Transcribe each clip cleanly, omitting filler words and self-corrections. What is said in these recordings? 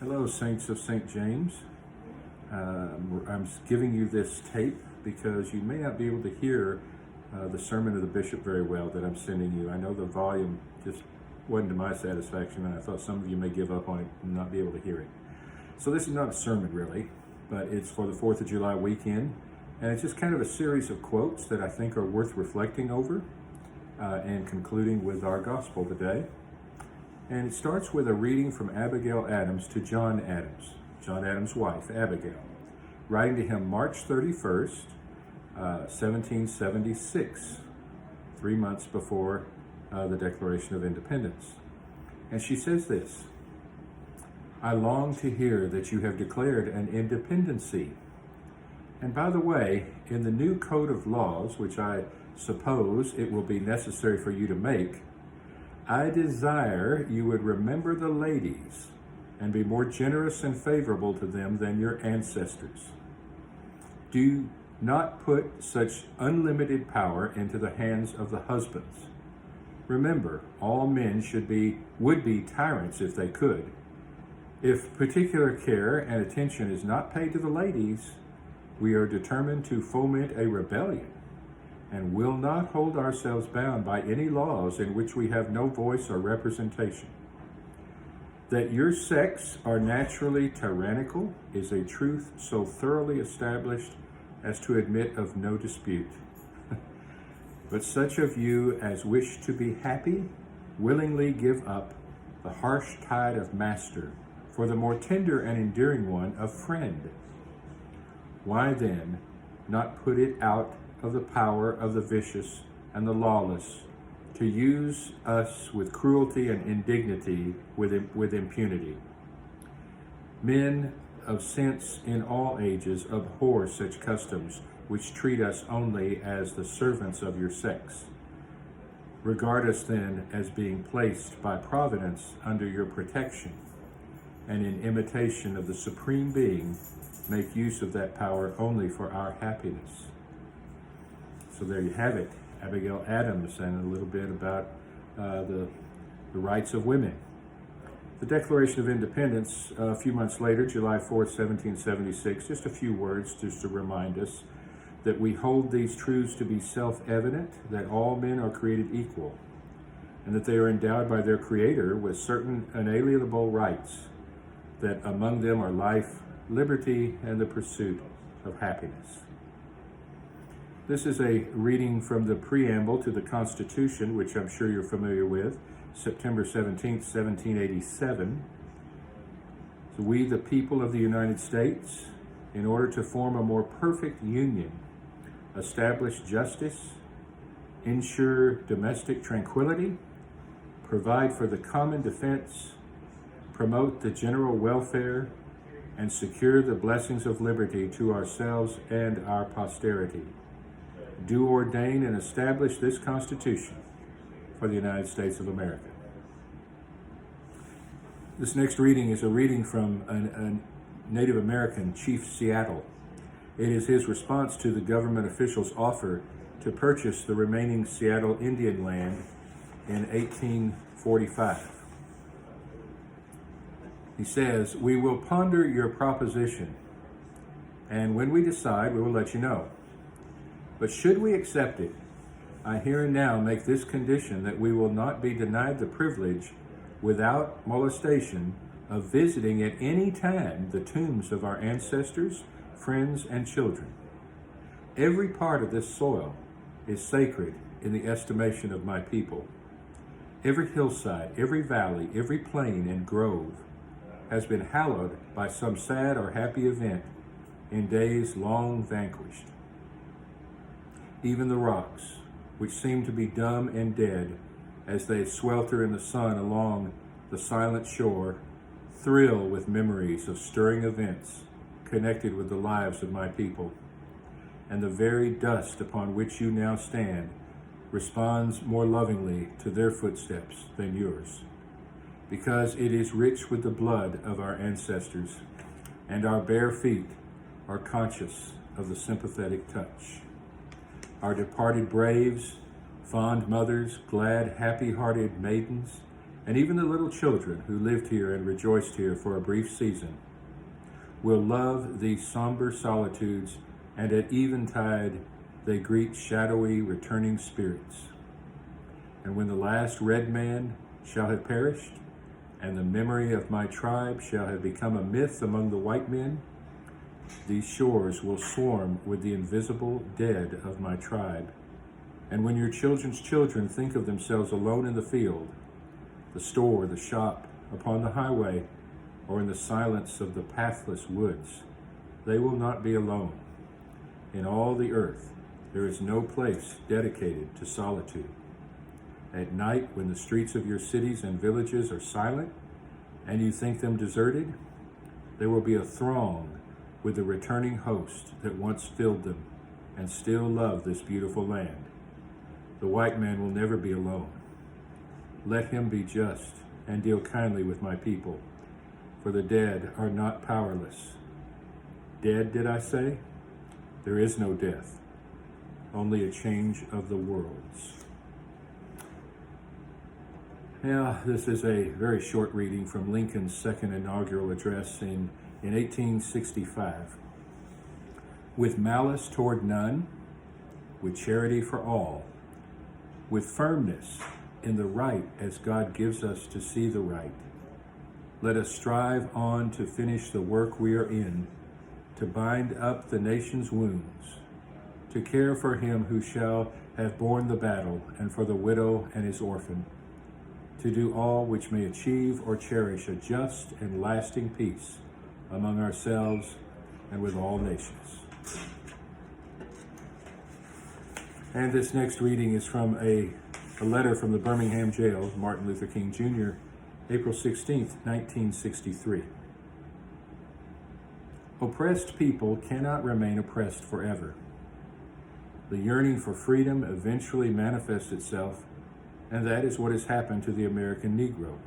Hello, Saints of St. James. I'm giving you this tape because you may not be able to hear the sermon of the bishop very well that I'm sending you. I know the volume just wasn't to my satisfaction, and I thought some of you may give up on it and not be able to hear it. So this is not a sermon really, but it's for the 4th of July weekend, and it's just kind of a series of quotes that I think are worth reflecting over and concluding with our gospel today. And it starts with a reading from Abigail Adams to John Adams' wife, Abigail, writing to him March 31st, 1776, 3 months before the Declaration of Independence. And she says this: "I long to hear that you have declared an independency. And by the way, in the new code of laws, which I suppose it will be necessary for you to make, I desire you would remember the ladies and be more generous and favorable to them than your ancestors. Do not put such unlimited power into the hands of the husbands. Remember, all men would be tyrants if they could. If particular care and attention is not paid to the ladies, we are determined to foment a rebellion and will not hold ourselves bound by any laws in which we have no voice or representation. That your sex are naturally tyrannical is a truth so thoroughly established as to admit of no dispute. But such of you as wish to be happy willingly give up the harsh tide of master for the more tender and endearing one of friend. Why then not put it out of the power of the vicious and the lawless to use us with cruelty and indignity with impunity? Men of sense in all ages abhor such customs which treat us only as the servants of your sex. Regard us then as being placed by providence under your protection, and in imitation of the Supreme Being, make use of that power only for our happiness." So there you have it, Abigail Adams, and a little bit about the rights of women. The Declaration of Independence, a few months later, July 4th, 1776, just a few words just to remind us that we hold these truths to be self-evident, that all men are created equal, and that they are endowed by their Creator with certain inalienable rights, that among them are life, liberty, and the pursuit of happiness. This is a reading from the preamble to the Constitution, which I'm sure you're familiar with, September 17th, 1787. So we, the people of the United States, in order to form a more perfect union, establish justice, ensure domestic tranquility, provide for the common defense, promote the general welfare, and secure the blessings of liberty to ourselves and our posterity, do ordain and establish this Constitution for the United States of America." This next reading is a reading from a Native American, Chief Seattle. It is his response to the government officials' offer to purchase the remaining Seattle Indian land in 1845. He says, "We will ponder your proposition, and when we decide, we will let you know. But should we accept it, I here and now make this condition that we will not be denied the privilege, without molestation, of visiting at any time the tombs of our ancestors, friends, and children. Every part of this soil is sacred in the estimation of my people. Every hillside, every valley, every plain and grove has been hallowed by some sad or happy event in days long vanquished. Even the rocks, which seem to be dumb and dead as they swelter in the sun along the silent shore, thrill with memories of stirring events connected with the lives of my people. And the very dust upon which you now stand responds more lovingly to their footsteps than yours, because it is rich with the blood of our ancestors, and our bare feet are conscious of the sympathetic touch. Our departed braves, fond mothers, glad, happy-hearted maidens, and even the little children who lived here and rejoiced here for a brief season, will love these somber solitudes, and at eventide they greet shadowy returning spirits. And when the last red man shall have perished, and the memory of my tribe shall have become a myth among the white men, these shores will swarm with the invisible dead of my tribe. And when your children's children think of themselves alone in the field, the store, the shop, upon the highway, or in the silence of the pathless woods, they will not be alone. In all the earth, there is no place dedicated to solitude. At night, when the streets of your cities and villages are silent, and you think them deserted, there will be a throng with the returning host that once filled them and still love this beautiful land. The white man will never be alone. Let him be just and deal kindly with my people, for the dead are not powerless. Dead, did I say? There is no death, only a change of the worlds. Now, this is a very short reading from Lincoln's second inaugural address in 1865. With malice toward none, with charity for all, with firmness in the right as God gives us to see the right, let us strive on to finish the work we are in, to bind up the nation's wounds, to care for him who shall have borne the battle, and for the widow and his orphan, to do all which may achieve or cherish a just and lasting peace among ourselves and with all nations. And this next reading is from a letter from the Birmingham jail, Martin Luther King Jr., April 16th, 1963. Oppressed people cannot remain oppressed forever. The yearning for freedom eventually manifests itself, and that is what has happened to the American Negro.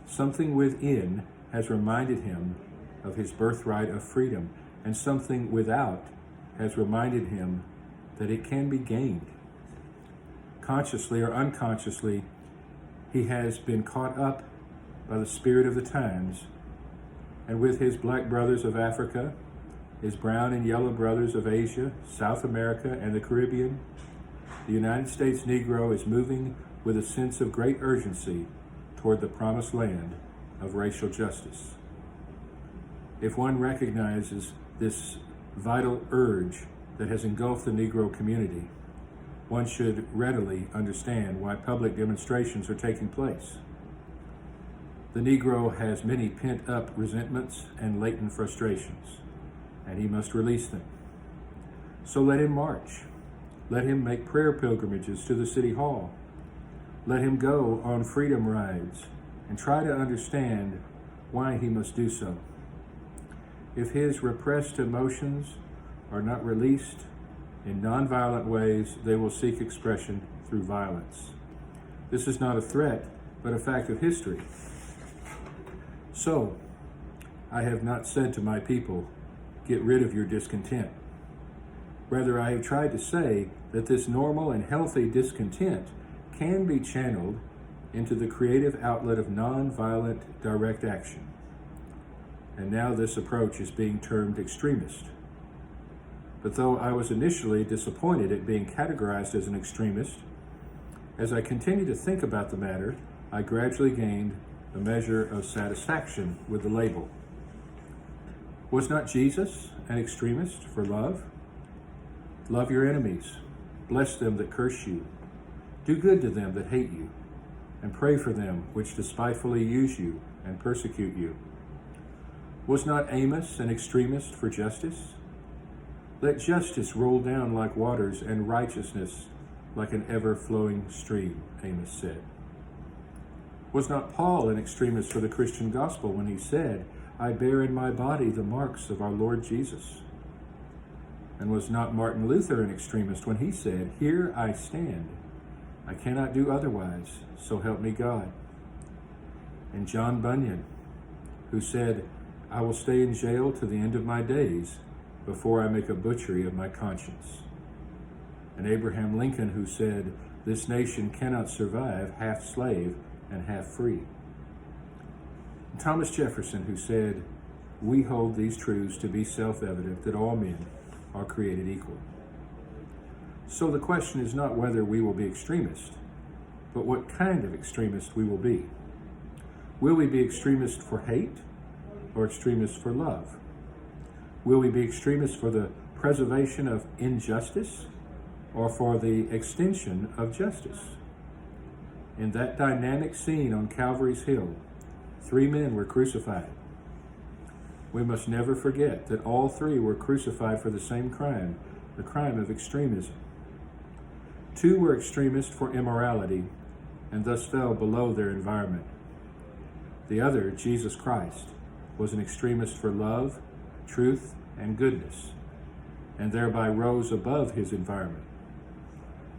Something within has reminded him of his birthright of freedom, and something without has reminded him that it can be gained. Consciously or unconsciously, he has been caught up by the spirit of the times, and with his black brothers of Africa, his brown and yellow brothers of Asia, South America, and the Caribbean, the United States Negro is moving with a sense of great urgency toward the promised land of racial justice. If one recognizes this vital urge that has engulfed the Negro community, one should readily understand why public demonstrations are taking place. The Negro has many pent-up resentments and latent frustrations, and he must release them. So let him march. Let him make prayer pilgrimages to the City Hall. Let him go on freedom rides and try to understand why he must do so. If his repressed emotions are not released in nonviolent ways, they will seek expression through violence. This is not a threat, but a fact of history. So, I have not said to my people, get rid of your discontent. Rather, I have tried to say that this normal and healthy discontent can be channeled into the creative outlet of nonviolent direct action. And now this approach is being termed extremist. But though I was initially disappointed at being categorized as an extremist, as I continued to think about the matter, I gradually gained a measure of satisfaction with the label. Was not Jesus an extremist for love? Love your enemies, bless them that curse you, do good to them that hate you, and pray for them which despitefully use you and persecute you. Was not Amos an extremist for justice? Let justice roll down like waters and righteousness like an ever-flowing stream, Amos said. Was not Paul an extremist for the Christian gospel when he said, I bear in my body the marks of our Lord Jesus? And was not Martin Luther an extremist when he said, here I stand, I cannot do otherwise, so help me God? And John Bunyan, who said, I will stay in jail to the end of my days before I make a butchery of my conscience. And Abraham Lincoln, who said, this nation cannot survive half slave, and half free. Thomas Jefferson, who said, "We hold these truths to be self-evident that all men are created equal." So the question is not whether we will be extremists, but what kind of extremist we will be. Will we be extremists for hate or extremists for love? Will we be extremists for the preservation of injustice or for the extension of justice? In that dynamic scene on Calvary's Hill, 3 men were crucified. We must never forget that all 3 were crucified for the same crime, the crime of extremism. 2 were extremists for immorality and thus fell below their environment. The other, Jesus Christ, was an extremist for love, truth, and goodness, and thereby rose above his environment.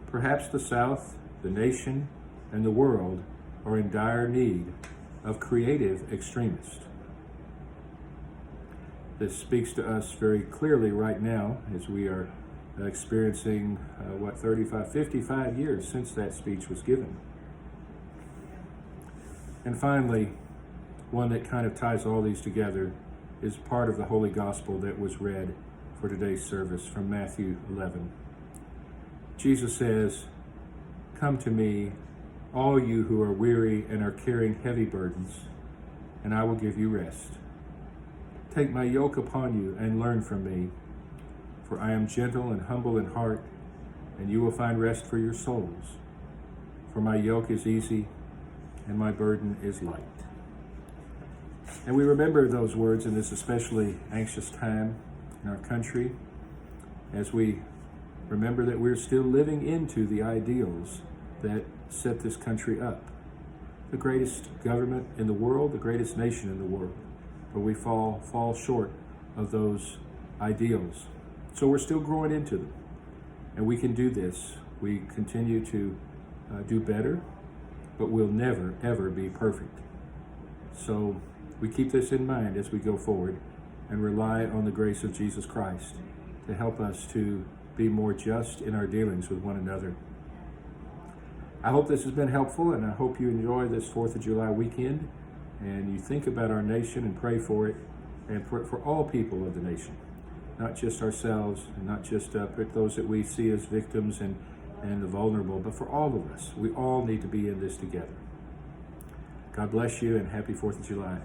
Perhaps the South, the nation, and the world are in dire need of creative extremists. This speaks to us very clearly right now as we are experiencing 55 years since that speech was given. And finally, one that kind of ties all these together is part of the Holy Gospel that was read for today's service from Matthew 11. Jesus says, "Come to me, all you who are weary and are carrying heavy burdens, and I will give you rest. Take my yoke upon you and learn from me, for I am gentle and humble in heart, and you will find rest for your souls. For my yoke is easy and my burden is light." And we remember those words in this especially anxious time in our country, as we remember that we're still living into the ideals that set this country up. The greatest government in the world, the greatest nation in the world, but we fall short of those ideals. So we're still growing into them, and we can do this. We continue to do better, but we'll never, ever be perfect. So we keep this in mind as we go forward and rely on the grace of Jesus Christ to help us to be more just in our dealings with one another. I hope this has been helpful, and I hope you enjoy this 4th of July weekend, and you think about our nation and pray for it, and for all people of the nation, not just ourselves, and not just those that we see as victims and the vulnerable, but for all of us. We all need to be in this together. God bless you, and happy 4th of July.